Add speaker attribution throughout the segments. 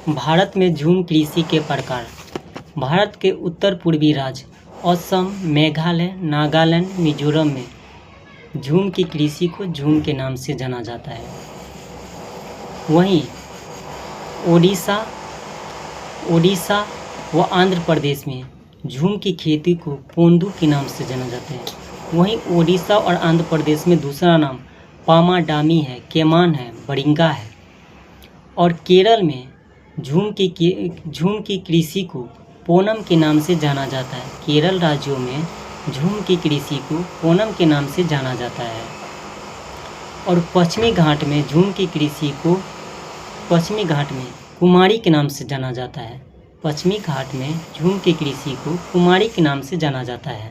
Speaker 1: भारत में झूम कृषि के प्रकार। भारत के उत्तर पूर्वी राज्य असम, मेघालय, नागालैंड, मिजोरम में झूम की कृषि को झूम के नाम से जाना जाता है। वहीं ओडिशा व आंध्र प्रदेश में झूम की खेती को पोंदू के नाम से जाना जाता है। वहीं ओडिशा और आंध्र प्रदेश में दूसरा नाम पामाडामी है, केमान है, बरिंगा है। और केरल में झूम की कृषि को पोनम के नाम से जाना जाता है। केरल राज्यों में झूम की कृषि को पोनम के नाम से जाना जाता है। और पश्चिमी घाट में झूम की कृषि को कुमारी के नाम से जाना जाता है। पश्चिमी घाट में झूम की कृषि को कुमारी के नाम से जाना जाता है।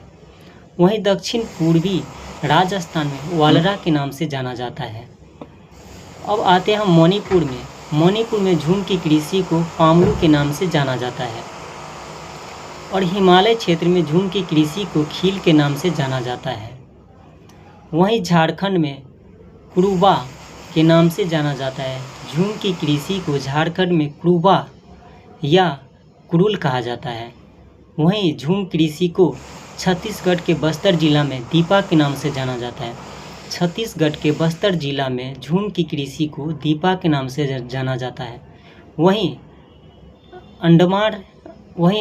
Speaker 1: वहीं दक्षिण पूर्वी राजस्थान में वालरा के नाम से जाना जाता है। अब आते हैं मणिपुर में। मणिपुर में झूम की कृषि को पामलू के नाम से जाना जाता है। और हिमालय क्षेत्र में झूम की कृषि को खील के नाम से जाना जाता है। वहीं झारखंड में क्रूबा के नाम से जाना जाता है। झूम की कृषि को झारखंड में क्रूबा या क्रूल कहा जाता है। वहीं झूम कृषि को छत्तीसगढ़ के बस्तर जिला में दीपा के नाम से जाना जाता है। छत्तीसगढ़ के बस्तर जिला में झूम की कृषि को दीपा के नाम से जाना जाता है। वहीं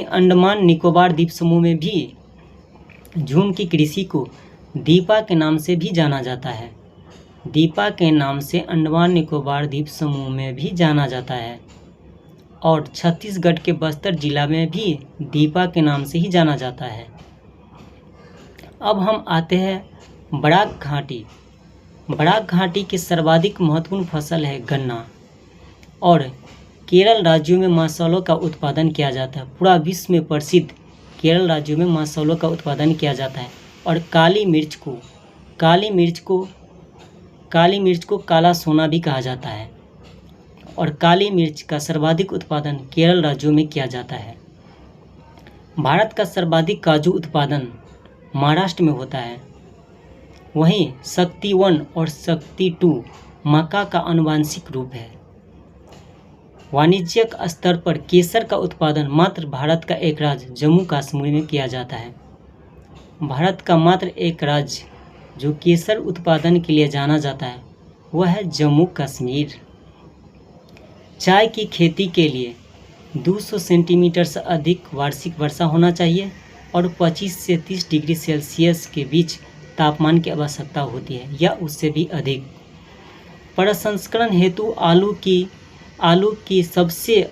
Speaker 1: अंडमान निकोबार द्वीप समूह में भी झूम की कृषि को दीपा के नाम से भी जाना जाता है। दीपा के नाम से अंडमान निकोबार द्वीप समूह में भी जाना जाता है। और छत्तीसगढ़ के बस्तर जिला में भी दीपा के नाम से ही जाना जाता है। अब हम आते हैं बराक घाटी। बराक घाटी की सर्वाधिक महत्वपूर्ण फसल है गन्ना। और केरल राज्यों में मसालों का उत्पादन किया जाता है। पूरा विश्व में प्रसिद्ध केरल राज्यों में मसालों का उत्पादन किया जाता है। और काली मिर्च को काला सोना भी कहा जाता है। और काली मिर्च का सर्वाधिक उत्पादन केरल राज्यों में किया जाता है। भारत का सर्वाधिक काजू उत्पादन महाराष्ट्र में होता है। वहीं शक्ति 1 और शक्ति 2 मक्का का आनुवंशिक रूप है। वाणिज्यिक स्तर पर केसर का उत्पादन मात्र भारत का एक राज्य जम्मू कश्मीर में किया जाता है। भारत का मात्र एक राज्य जो केसर उत्पादन के लिए जाना जाता है वह है जम्मू कश्मीर। चाय की खेती के लिए 200 सेंटीमीटर से अधिक वार्षिक वर्षा होना चाहिए और 25 से 30 डिग्री सेल्सियस के बीच तापमान की आवश्यकता होती है या उससे भी अधिक। प्रसंस्करण हेतु आलू की सबसे